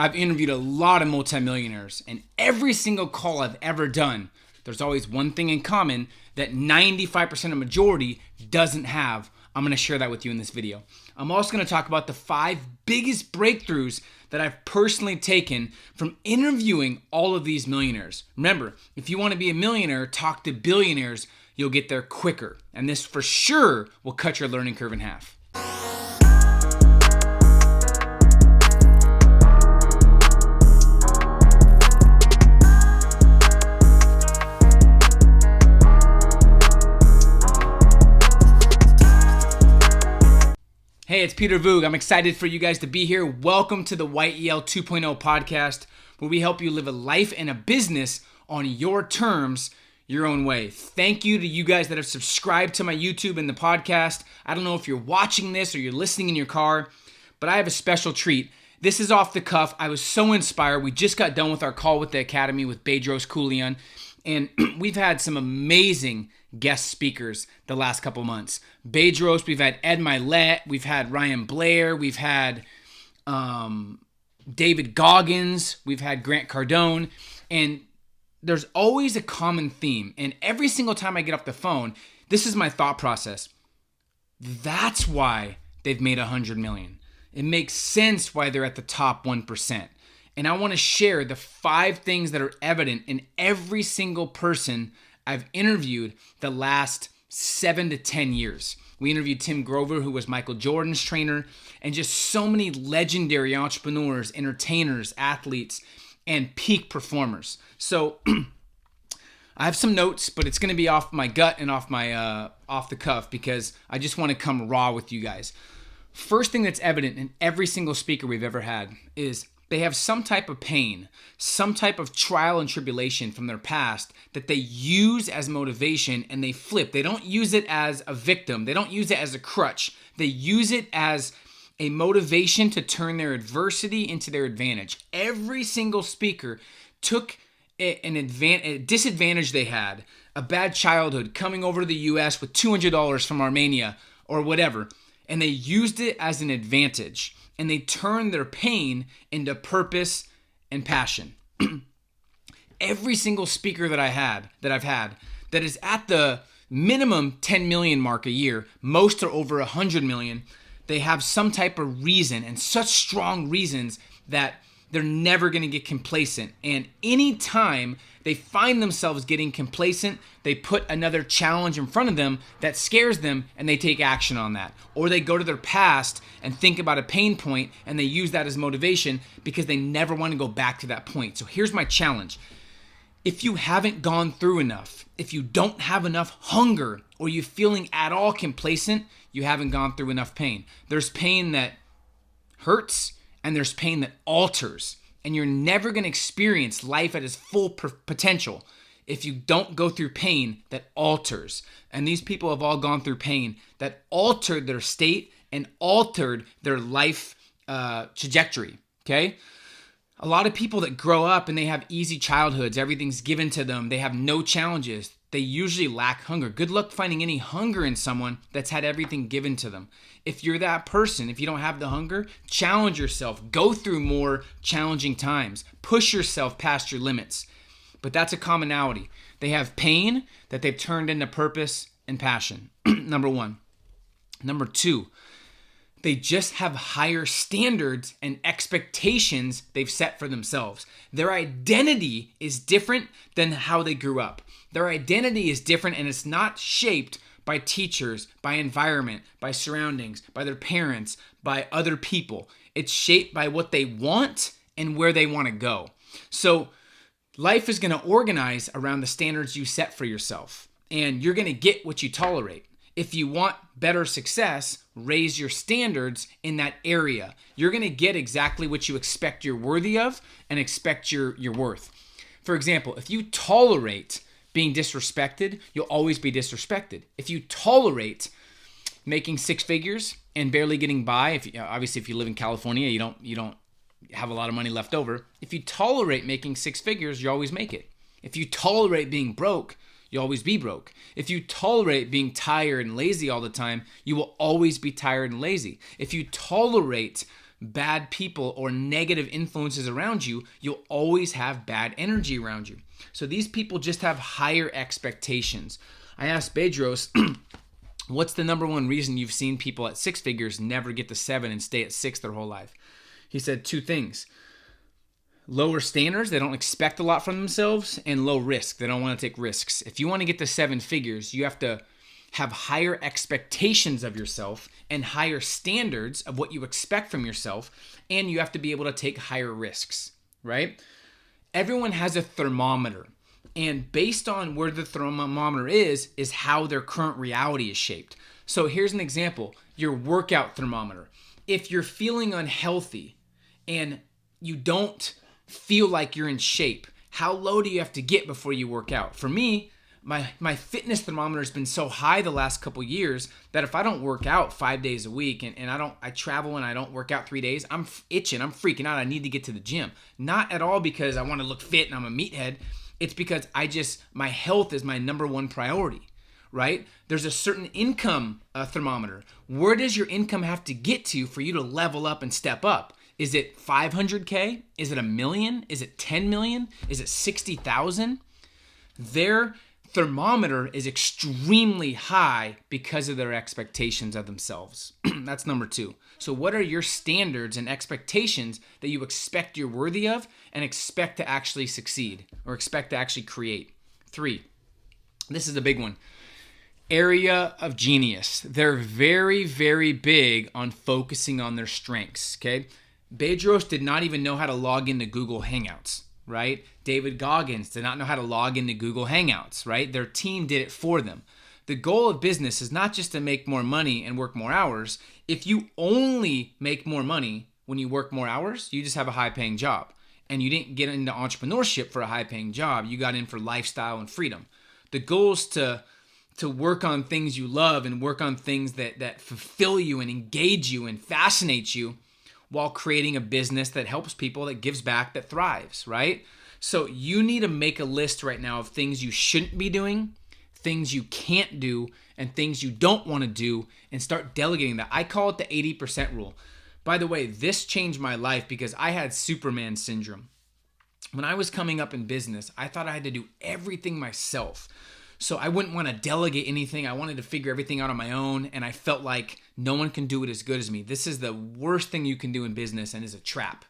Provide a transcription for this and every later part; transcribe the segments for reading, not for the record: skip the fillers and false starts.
I've interviewed a lot of multimillionaires, and every single call I've ever done, there's always one thing in common that 95% of majority doesn't have. I'm going to share that with you in this video. I'm also going to talk about the 5 biggest breakthroughs that I've personally taken from interviewing all of these millionaires. Remember, if you want to be a millionaire, talk to billionaires. You'll get there quicker. And this for sure will cut your learning curve in half. Hey, it's Peter Voogd. I'm excited for you guys to be here. Welcome to the YEL 2.0 podcast, where we help you live a life and a business on your terms, your own way. Thank you to you guys that have subscribed to my YouTube and the podcast. I don't know if you're watching this or you're listening in your car, but I have a special treat. This is off the cuff. I was so inspired. We just got done with our call with the Academy with Bedros Keuilian, and we've had some amazing guest speakers the last couple months. Bedros, we've had Ed Milet, we've had Ryan Blair, we've had David Goggins, we've had Grant Cardone, and there's always a common theme. And every single time I get off the phone, this is my thought process. That's why they've made 100 million. It makes sense why they're at the top 1%. And I want to share the 5 things that are evident in every single person I've interviewed the last 7 to 10 years. We interviewed Tim Grover, who was Michael Jordan's trainer, and just so many legendary entrepreneurs, entertainers, athletes, and peak performers. So I have some notes, but it's going to be off my gut and off the cuff because I just want to come raw with you guys. First thing that's evident in every single speaker we've ever had is they have some type of pain, some type of trial and tribulation from their past that they use as motivation and they flip. They don't use it as a victim. They don't use it as a crutch. They use it as a motivation to turn their adversity into their advantage. Every single speaker took a disadvantage they had, a bad childhood, coming over to the US with $200 from Armenia or whatever, and they used it as an advantage. And they turn their pain into purpose and passion. Every single speaker that I've had that is at the minimum 10 million mark a year, most are over 100 million, they have some type of reason, and such strong reasons that they're never going to get complacent. And anytime they find themselves getting complacent, they put another challenge in front of them that scares them and they take action on that. Or they go to their past and think about a pain point and they use that as motivation because they never want to go back to that point. So here's my challenge. If you haven't gone through enough, if you don't have enough hunger, or you're feeling at all complacent, you haven't gone through enough pain. There's pain that hurts and there's pain that alters. And you're never going to experience life at its full potential if you don't go through pain that alters. And these people have all gone through pain that altered their state and altered their life trajectory, okay? A lot of people that grow up and they have easy childhoods, everything's given to them, they have no challenges, they usually lack hunger. Good luck finding any hunger in someone that's had everything given to them. If you're that person, if you don't have the hunger, challenge yourself. Go through more challenging times. Push yourself past your limits. But that's a commonality. They have pain that they've turned into purpose and passion. Number 1. Number 2, they just have higher standards and expectations they've set for themselves. Their identity is different than how they grew up. Their identity is different, and it's not shaped by teachers, by environment, by surroundings, by their parents, by other people. It's shaped by what they want and where they want to go. So life is going to organize around the standards you set for yourself, and you're going to get what you tolerate. If you want better success, raise your standards in that area. You're going to get exactly what you expect you're worthy of and expect your worth. For example, if you tolerate being disrespected, you'll always be disrespected. If you tolerate making 6 figures and barely getting by, obviously if you live in California, you don't have a lot of money left over. If you tolerate making 6 figures, you always make it. If you tolerate being broke, you'll always be broke. If you tolerate being tired and lazy all the time, you will always be tired and lazy. If you tolerate bad people or negative influences around you, you'll always have bad energy around you. So these people just have higher expectations. I asked Bedros, what's the number one reason you've seen people at six figures never get to seven and stay at six their whole life? He said two things. Lower standards, they don't expect a lot from themselves, and low risk, they don't want to take risks. If you want to get to seven figures, you have to have higher expectations of yourself and higher standards of what you expect from yourself, and you have to be able to take higher risks, right? Everyone has a thermometer, and based on where the thermometer is how their current reality is shaped. So here's an example, your workout thermometer. If you're feeling unhealthy and you don't feel like you're in shape, how low do you have to get before you work out? For me, my fitness thermometer has been so high the last couple years that if I don't work out 5 days a week and I travel and I don't work out 3 days, I'm itching, I'm freaking out. I need to get to the gym. Not at all because I want to look fit and I'm a meathead. It's because my health is my number one priority, right? There's a certain income thermometer. Where does your income have to get to for you to level up and step up? Is it 500K? Is it $1 million? Is it 10 million? Is it 60,000? Their thermometer is extremely high because of their expectations of themselves. That's number two. So what are your standards and expectations that you expect you're worthy of and expect to actually succeed or expect to actually create? 3, this is a big one. Area of genius. They're very, very big on focusing on their strengths, okay? Bedros did not even know how to log into Google Hangouts, right? David Goggins did not know how to log into Google Hangouts, right? Their team did it for them. The goal of business is not just to make more money and work more hours. If you only make more money when you work more hours, you just have a high-paying job. And you didn't get into entrepreneurship for a high-paying job. You got in for lifestyle and freedom. The goal is to work on things you love and work on things that fulfill you and engage you and fascinate you, while creating a business that helps people, that gives back, that thrives, right? So you need to make a list right now of things you shouldn't be doing, things you can't do, and things you don't want to do, and start delegating that. I call it the 80% rule. By the way, this changed my life because I had Superman syndrome. When I was coming up in business, I thought I had to do everything myself. So I wouldn't want to delegate anything. I wanted to figure everything out on my own, and I felt like no one can do it as good as me. This is the worst thing you can do in business and is a trap.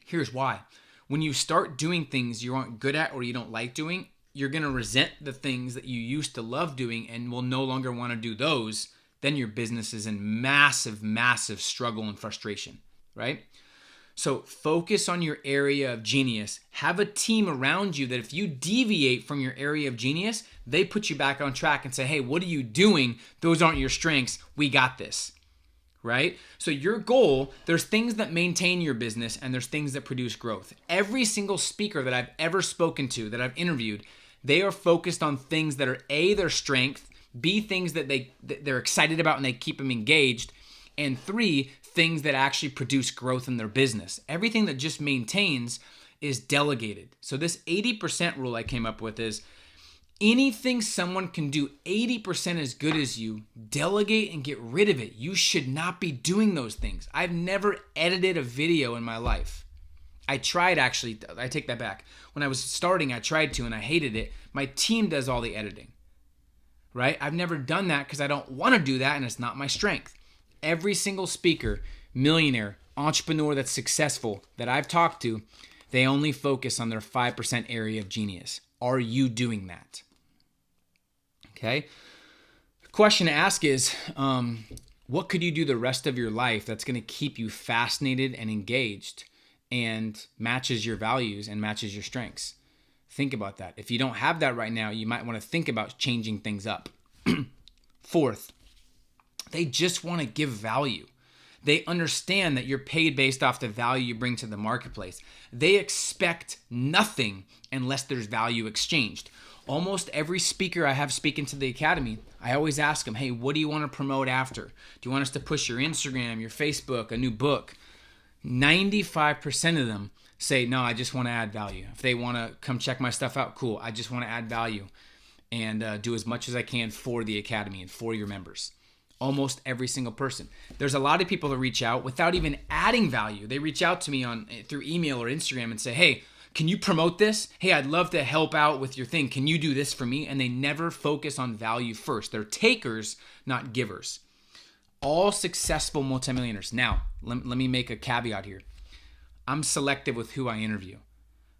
Here's why. When you start doing things you aren't good at or you don't like doing, you're going to resent the things that you used to love doing and will no longer want to do those. Then your business is in massive, massive struggle and frustration, right? So focus on your area of genius. Have a team around you that if you deviate from your area of genius, they put you back on track and say, hey, what are you doing? Those aren't your strengths. We got this, right? So your goal, there's things that maintain your business and there's things that produce growth. Every single speaker that I've ever spoken to, that I've interviewed, they are focused on things that are A, their strength, B, things that they're excited about and they keep them engaged, and 3, things that actually produce growth in their business. Everything that just maintains is delegated. So this 80% rule I came up with is anything someone can do 80% as good as you, delegate and get rid of it. You should not be doing those things. I've never edited a video in my life. I tried actually, I take that back. When I was starting, I tried to and I hated it. My team does all the editing, right? I've never done that because I don't want to do that and it's not my strength. Every single speaker, millionaire, entrepreneur that's successful that I've talked to, they only focus on their 5% area of genius. Are you doing that? Okay. The question to ask is, what could you do the rest of your life that's going to keep you fascinated and engaged and matches your values and matches your strengths? Think about that. If you don't have that right now, you might want to think about changing things up. 4th, they just want to give value. They understand that you're paid based off the value you bring to the marketplace. They expect nothing unless there's value exchanged. Almost every speaker I have speaking to the academy, I always ask them, hey, what do you want to promote after? Do you want us to push your Instagram, your Facebook, a new book? 95% of them say, no, I just want to add value. If they want to come check my stuff out, cool. I just want to add value and do as much as I can for the academy and for your members. Almost every single person. There's a lot of people that reach out without even adding value. They reach out to me through email or Instagram and say, hey, can you promote this? Hey, I'd love to help out with your thing. Can you do this for me? And they never focus on value first. They're takers, not givers. All successful multimillionaires. Now, let me make a caveat here. I'm selective with who I interview.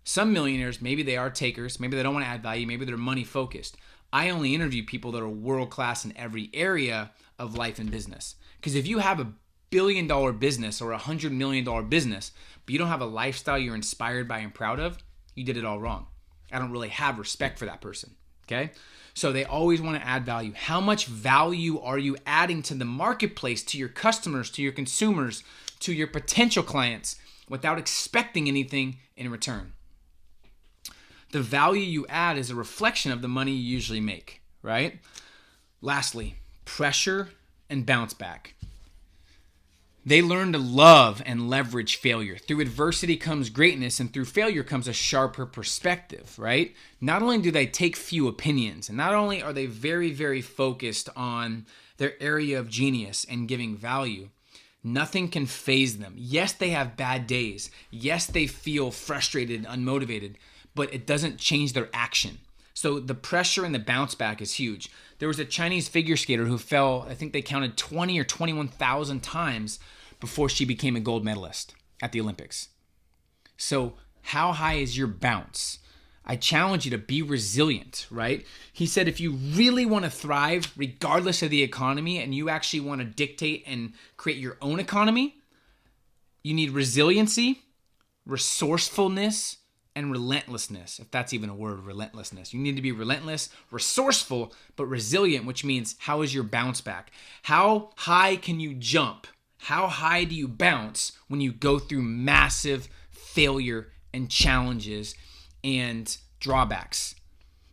Some millionaires, maybe they are takers, maybe they don't want to add value, maybe they're money focused. I only interview people that are world class in every area of life and business. Because if you have $1 billion business or $100 million business, but you don't have a lifestyle you're inspired by and proud of, you did it all wrong. I don't really have respect for that person. Okay? So they always want to add value. How much value are you adding to the marketplace, to your customers, to your consumers, to your potential clients without expecting anything in return? The value you add is a reflection of the money you usually make, right? Lastly, pressure and bounce back. They learn to love and leverage failure. Through adversity comes greatness, and through failure comes a sharper perspective, right? Not only do they take few opinions, and not only are they very, very focused on their area of genius and giving value, nothing can faze them. Yes, they have bad days. Yes, they feel frustrated and unmotivated, but it doesn't change their action. So the pressure and the bounce back is huge. There was a Chinese figure skater who fell, I think they counted 20 or 21,000 times before she became a gold medalist at the Olympics. So how high is your bounce? I challenge you to be resilient, right? He said if you really want to thrive regardless of the economy and you actually want to dictate and create your own economy, you need resiliency, resourcefulness, and relentlessness, if that's even a word, relentlessness. You need to be relentless, resourceful, but resilient, which means how is your bounce back? How high can you jump? How high do you bounce when you go through massive failure and challenges and drawbacks?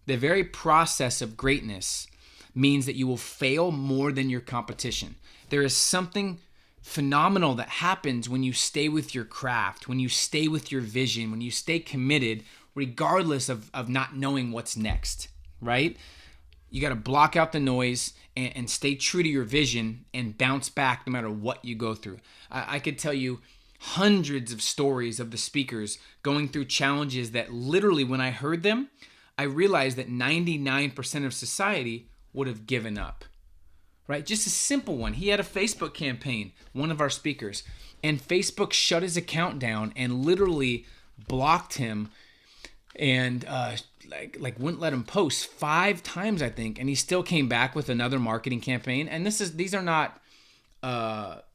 The very process of greatness means that you will fail more than your competition. There is something phenomenal that happens when you stay with your craft, when you stay with your vision, when you stay committed, regardless of not knowing what's next, right? You got to block out the noise and stay true to your vision and bounce back no matter what you go through. I could tell you hundreds of stories of the speakers going through challenges that literally when I heard them, I realized that 99% of society would have given up. Right? Just a simple one. He had a Facebook campaign, one of our speakers, and Facebook shut his account down and literally blocked him and like wouldn't let him post 5 times, I think, and he still came back with another marketing campaign. And these are not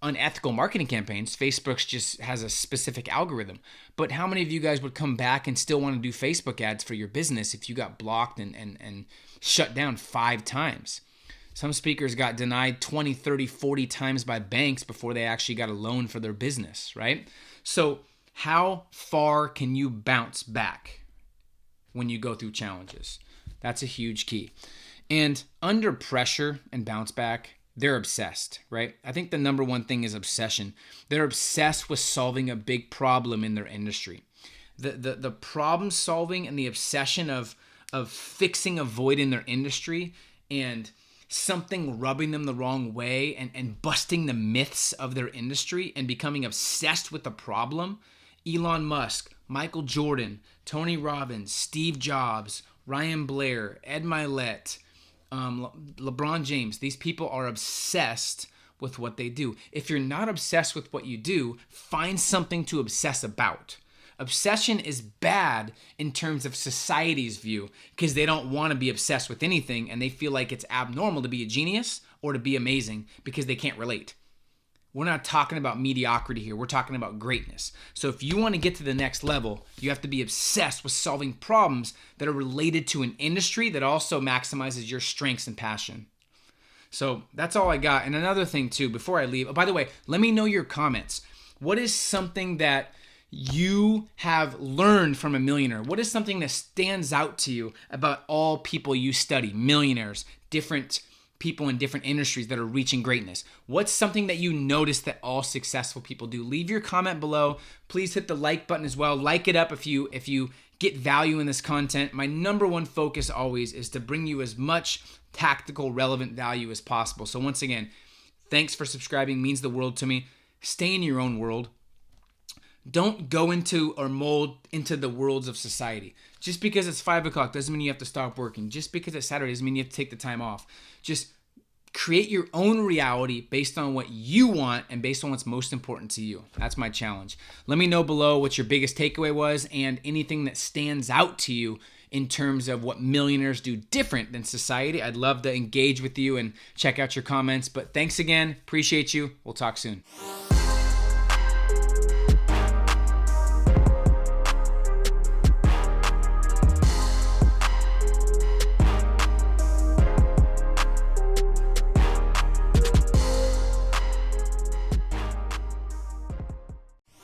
unethical marketing campaigns. Facebook just has a specific algorithm. But how many of you guys would come back and still want to do Facebook ads for your business if you got blocked and shut down 5 times? Some speakers got denied 20, 30, 40 times by banks before they actually got a loan for their business, right? So how far can you bounce back when you go through challenges? That's a huge key. And under pressure and bounce back, they're obsessed, right? I think the number one thing is obsession. They're obsessed with solving a big problem in their industry. The problem solving and the obsession of fixing a void in their industry and something rubbing them the wrong way and busting the myths of their industry and becoming obsessed with the problem. Elon Musk, Michael Jordan, Tony Robbins, Steve Jobs, Ryan Blair, Ed Milet, LeBron James. These people are obsessed with what they do. If you're not obsessed with what you do, find something to obsess about. Obsession is bad in terms of society's view because they don't want to be obsessed with anything and they feel like it's abnormal to be a genius or to be amazing because they can't relate. We're not talking about mediocrity here. We're talking about greatness. So if you want to get to the next level, you have to be obsessed with solving problems that are related to an industry that also maximizes your strengths and passion. So that's all I got. And another thing too, before I leave, by the way, let me know your comments. What is something that you have learned from a millionaire? What is something that stands out to you about all people you study, millionaires, different people in different industries that are reaching greatness? What's something that you notice that all successful people do? Leave your comment below. Please hit the like button as well. Like it up if you get value in this content. My number one focus always is to bring you as much tactical, relevant value as possible. So once again, Thanks for subscribing. Means the world to me. Stay in your own world. Don't go into or mold into the worlds of society. Just because it's 5 o'clock doesn't mean you have to stop working. Just because it's Saturday doesn't mean you have to take the time off. Just create your own reality based on what you want and based on what's most important to you. That's my challenge. Let me know below what your biggest takeaway was and anything that stands out to you in terms of what millionaires do different than society. I'd love to engage with you and check out your comments. But thanks again. Appreciate you. We'll talk soon.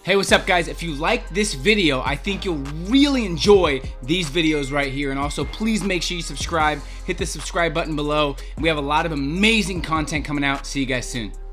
Hey, what's up guys? If you like this video, I think you'll really enjoy these videos right here. And also please make sure you subscribe, hit the subscribe button below. We have a lot of amazing content coming out. See you guys soon.